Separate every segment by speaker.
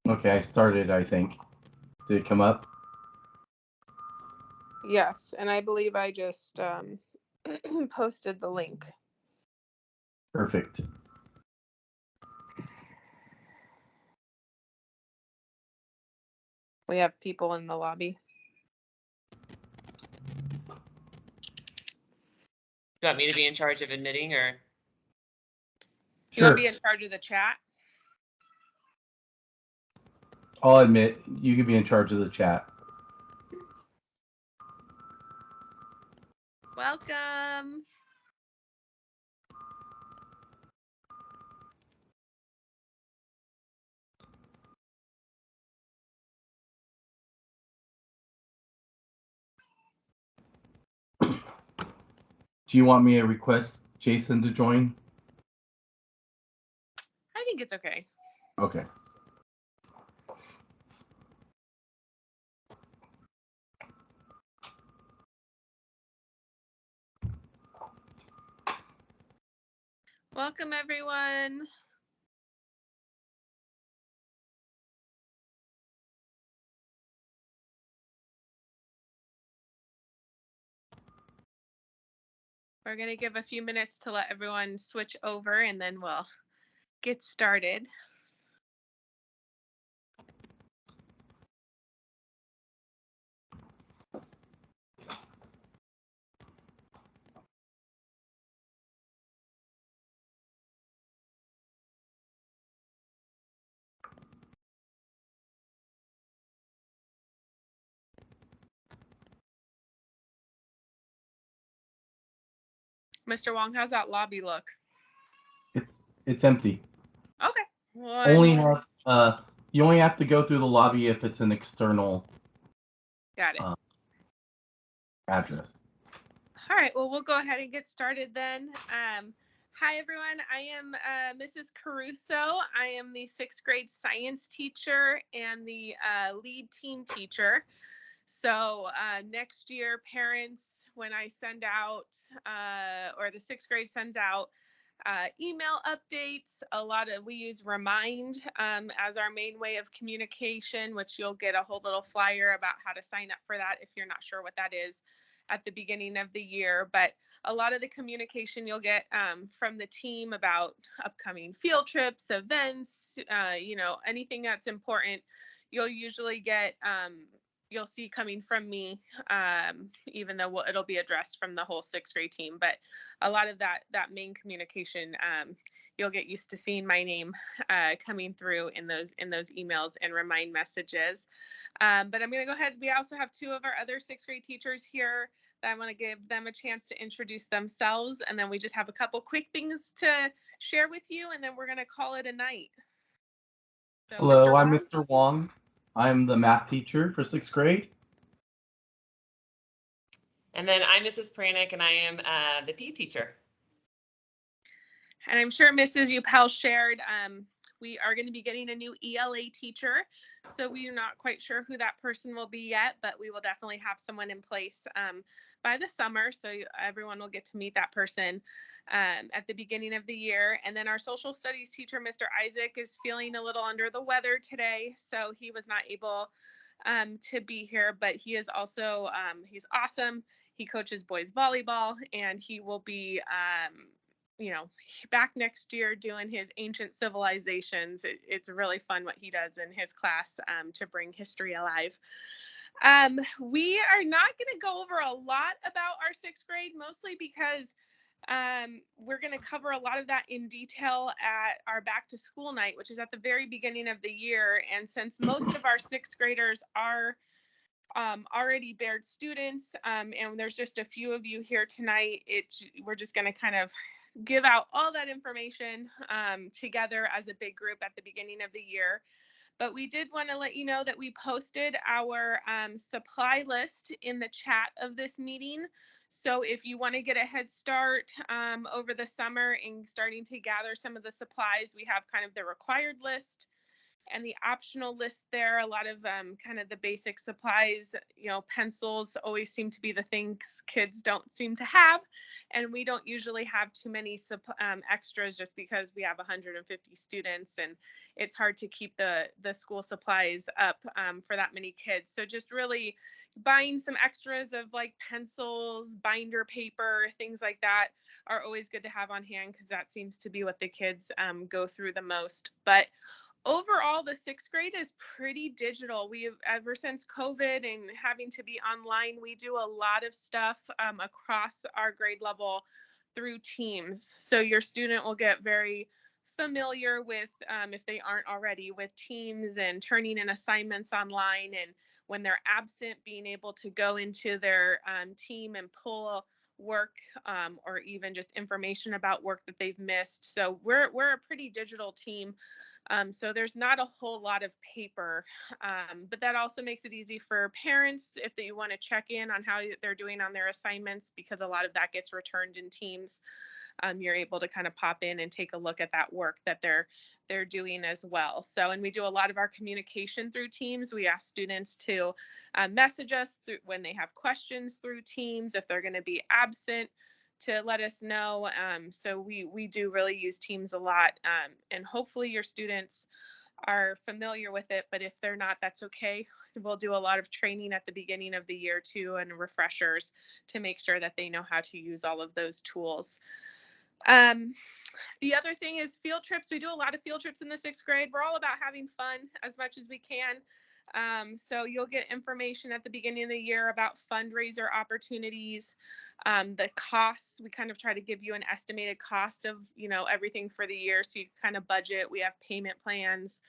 Speaker 1: Okay, I started, I think. Did it come up?
Speaker 2: Yes, and I believe I just posted the link.
Speaker 1: Perfect.
Speaker 2: We have people in the lobby.
Speaker 3: You want me to be in charge of admitting, or?
Speaker 2: You want
Speaker 1: Sure.
Speaker 2: to be in charge of the chat?
Speaker 1: I'll admit, you can be in charge of the chat.
Speaker 2: Welcome.
Speaker 1: Do you want me to request Jason to join?
Speaker 2: I think it's okay.
Speaker 1: Okay.
Speaker 2: Welcome, everyone. We're going to give a few minutes to let everyone switch over, and then we'll get started. Mr. Wong, how's that lobby look?
Speaker 1: It's empty.
Speaker 2: Okay. Well,
Speaker 1: You only have to go through the lobby if it's an external
Speaker 2: got it.
Speaker 1: Address.
Speaker 2: All right. Well, we'll go ahead and get started then. Hi, everyone. I am Mrs. Caruso. I am the 6th grade science teacher and the lead teen teacher. So next year, parents, when I send out, or the 6th grade sends out email updates, we use Remind as our main way of communication, which you'll get a whole little flyer about how to sign up for that if you're not sure what that is at the beginning of the year. But a lot of the communication you'll get from the team about upcoming field trips, events, anything that's important, you'll usually get you'll see coming from me, even though it'll be addressed from the whole 6th grade team. But a lot of that main communication, you'll get used to seeing my name coming through in those emails and remind messages. But I'm going to go ahead. We also have 2 of our other 6th grade teachers here that I want to give them a chance to introduce themselves. And then we just have a couple quick things to share with you, and then we're going to call it a night. So,
Speaker 1: Hello, I'm Mr. Wong. I'm the math teacher for 6th grade.
Speaker 3: And then I'm Mrs. Pranik, and I am the PE teacher.
Speaker 2: And I'm sure Mrs. Upel shared, we are going to be getting a new ELA teacher. So we are not quite sure who that person will be yet, but we will definitely have someone in place by the summer. So everyone will get to meet that person at the beginning of the year. And then our social studies teacher, Mr. Isaac, is feeling a little under the weather today. So he was not able to be here, but he is also, he's awesome. He coaches boys volleyball, and he will be, back next year doing his ancient civilizations. It's really fun what he does in his class to bring history alive. We are not going to go over a lot about our 6th grade, mostly because we're going to cover a lot of that in detail at our back to school night, which is at the very beginning of the year. And since most of our 6th graders are already Baird students, and there's just a few of you here tonight, we're just going to kind of give out all that information together as a big group at the beginning of the year. But we did want to let you know that we posted our supply list in the chat of this meeting. So if you want to get a head start over the summer and starting to gather some of the supplies, we have kind of the required list. And the optional list there, a lot of kind of the basic supplies, pencils always seem to be the things kids don't seem to have. And we don't usually have too many extras just because we have 150 students and it's hard to keep the school supplies up for that many kids. So just really buying some extras of like pencils, binder paper, things like that are always good to have on hand because that seems to be what the kids go through the most. But overall, the sixth grade is pretty digital. We've, ever since COVID and having to be online, we do a lot of stuff across our grade level through Teams. So your student will get very familiar with, if they aren't already, with Teams and turning in assignments online. And when they're absent, being able to go into their team and pull work or even just information about work that they've missed. So we're a pretty digital team. So there's not a whole lot of paper, but that also makes it easy for parents if they want to check in on how they're doing on their assignments, because a lot of that gets returned in Teams. You're able to kind of pop in and take a look at that work that they're doing as well. So, and we do a lot of our communication through Teams. We ask students to message us when they have questions through Teams, if they're going to be absent, to let us know. So we do really use Teams a lot, and hopefully your students are familiar with it, but if they're not, that's okay. We'll do a lot of training at the beginning of the year too, and refreshers to make sure that they know how to use all of those tools. The other thing is field trips. We do a lot of field trips in the sixth grade. We're all about having fun as much as we can. So you'll get information at the beginning of the year about fundraiser opportunities, the costs. We kind of try to give you an estimated cost of, everything for the year. So you kind of budget. We have payment plans.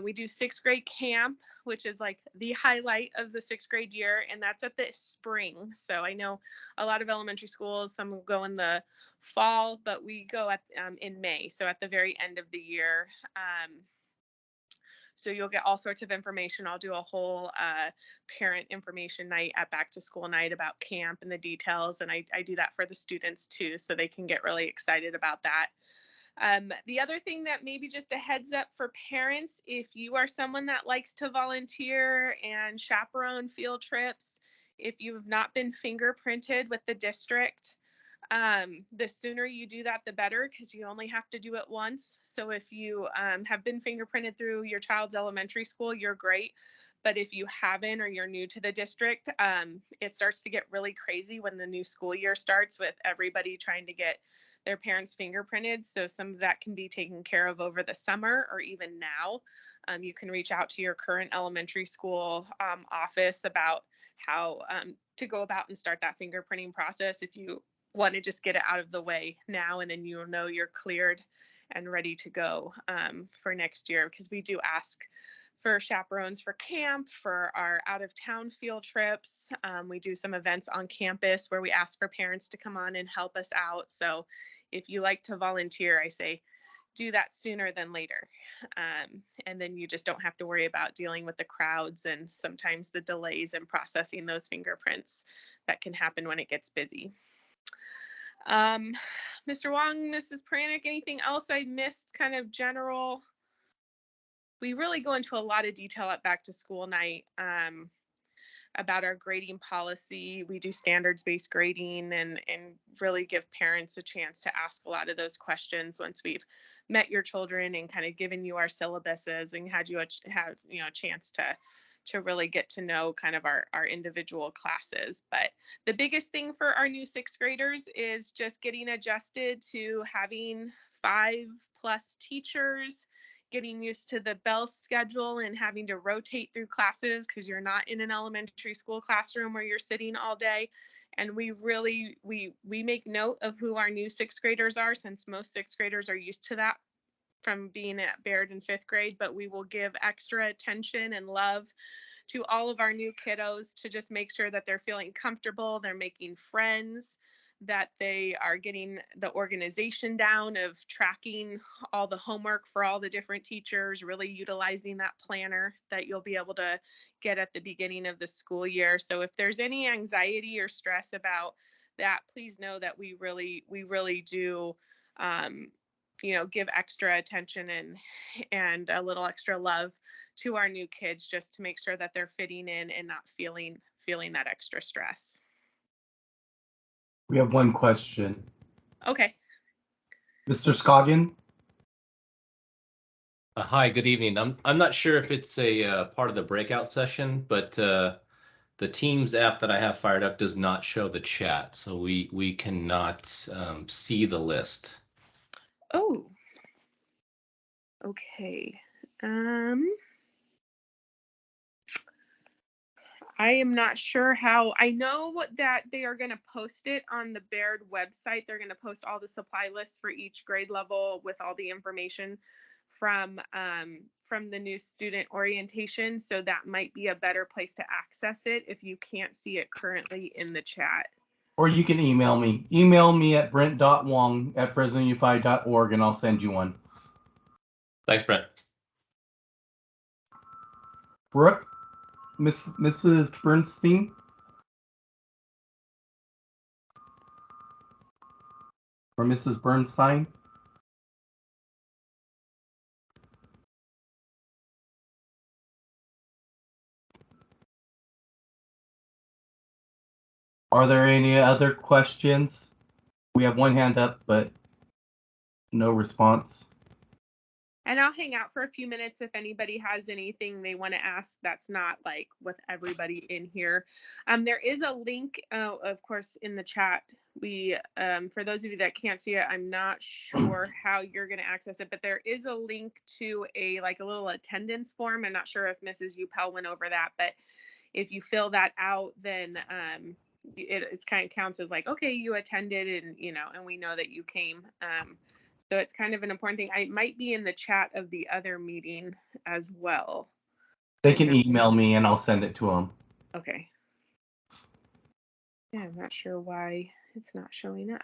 Speaker 2: We do sixth grade camp, which is like the highlight of the sixth grade year, and that's at the spring. So I know a lot of elementary schools, some will go in the fall, but we go in May, so at the very end of the year. So you'll get all sorts of information. I'll do a whole parent information night at back to school night about camp and the details, and I do that for the students too, so they can get really excited about that. The other thing that maybe just a heads up for parents, if you are someone that likes to volunteer and chaperone field trips, if you've not been fingerprinted with the district, the sooner you do that, the better, because you only have to do it once. So if you have been fingerprinted through your child's elementary school, you're great. But if you haven't, or you're new to the district, it starts to get really crazy when the new school year starts, with everybody trying to get their parents fingerprinted. So some of that can be taken care of over the summer, or even now. You can reach out to your current elementary school office about how to go about and start that fingerprinting process if you want to just get it out of the way now, and then you'll know you're cleared and ready to go for next year, because we do ask for chaperones for camp, for our out of town field trips. We do some events on campus where we ask for parents to come on and help us out. So if you like to volunteer, I say do that sooner than later. And then you just don't have to worry about dealing with the crowds and sometimes the delays in processing those fingerprints that can happen when it gets busy. Mr. Wong, Mrs. Pranik, anything else I missed, kind of general? We really go into a lot of detail at back to school night about our grading policy. We do standards-based grading and really give parents a chance to ask a lot of those questions once we've met your children and kind of given you our syllabuses and had you a chance to really get to know kind of our individual classes. But the biggest thing for our new sixth graders is just getting adjusted to having 5+ teachers, getting used to the bell schedule and having to rotate through classes, because you're not in an elementary school classroom where you're sitting all day. And we really, we make note of who our new sixth graders are, since most sixth graders are used to that from being at Baird in fifth grade, but we will give extra attention and love to all of our new kiddos to just make sure that they're feeling comfortable, they're making friends, that they are getting the organization down of tracking all the homework for all the different teachers, really utilizing that planner that you'll be able to get at the beginning of the school year. So if there's any anxiety or stress about that, please know that we really do give extra attention and a little extra love to our new kids, just to make sure that they're fitting in and not feeling that extra stress.
Speaker 1: We have one question.
Speaker 2: Okay.
Speaker 1: Mr. Scoggin?
Speaker 4: Hi, good evening. I'm not sure if it's a part of the breakout session, but the Teams app that I have fired up does not show the chat, so we cannot see the list.
Speaker 2: Oh. Okay. I am not sure how. I know that they are going to post it on the Baird website. They're going to post all the supply lists for each grade level with all the information from the new student orientation. So that might be a better place to access it if you can't see it currently in the chat.
Speaker 1: Or you can email me. Email me at brent.wong@fresnounified.org and I'll send you one.
Speaker 4: Thanks, Brent.
Speaker 1: Brooke? Mrs. Bernstein? Or Mrs. Bernstein? Are there any other questions? We have one hand up, but no response.
Speaker 2: And I'll hang out for a few minutes if anybody has anything they want to ask that's not like with everybody in here. There is a link, of course, in the chat. We, for those of you that can't see it, I'm not sure how you're going to access it, but there is a link to a little attendance form. I'm not sure if Mrs. Upel went over that, but if you fill that out, then it kind of counts as like, okay, you attended, and and we know that you came. So it's kind of an important thing. I might be in the chat of the other meeting as well.
Speaker 1: They can email me and I'll send it to them.
Speaker 2: Okay. Yeah, I'm not sure why it's not showing up.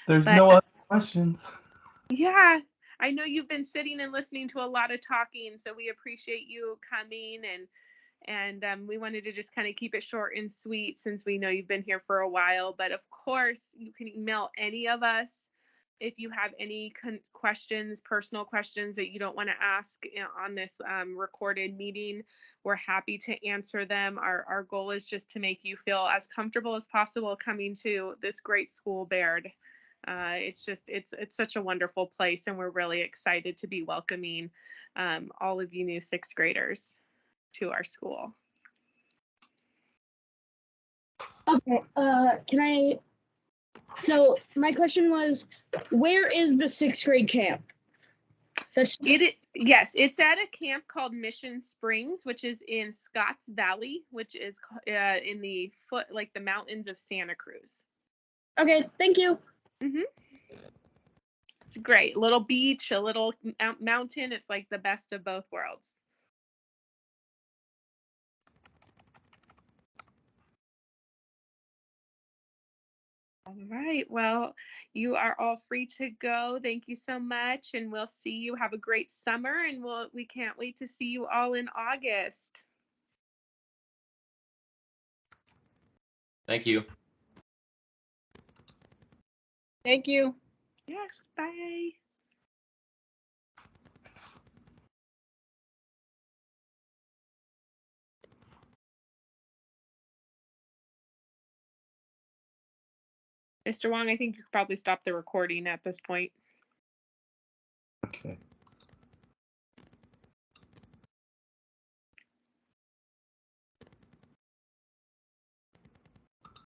Speaker 1: There's no other questions.
Speaker 2: Yeah, I know you've been sitting and listening to a lot of talking, so we appreciate you coming, and we wanted to just kind of keep it short and sweet since we know you've been here for a while. But of course, you can email any of us if you have any questions, personal questions that you don't want to ask on this recorded meeting. We're happy to answer them. Our goal is just to make you feel as comfortable as possible coming to this great school, Baird. It's such a wonderful place, and we're really excited to be welcoming all of you new sixth graders to our school.
Speaker 5: Okay, so my question was, where is the sixth grade camp?
Speaker 2: Yes, it's at a camp called Mission Springs, which is in Scotts Valley, which is in the mountains of Santa Cruz.
Speaker 5: Okay, thank you.
Speaker 2: Mm-hmm. It's great. A little beach, a little mountain. It's like the best of both worlds. All right. Well, you are all free to go. Thank you so much. And we'll see you. Have a great summer. And we can't wait to see you all in August.
Speaker 4: Thank you.
Speaker 5: Thank you.
Speaker 2: Yes. Bye. Mr. Wong, I think you could probably stop the recording at this point.
Speaker 1: Okay.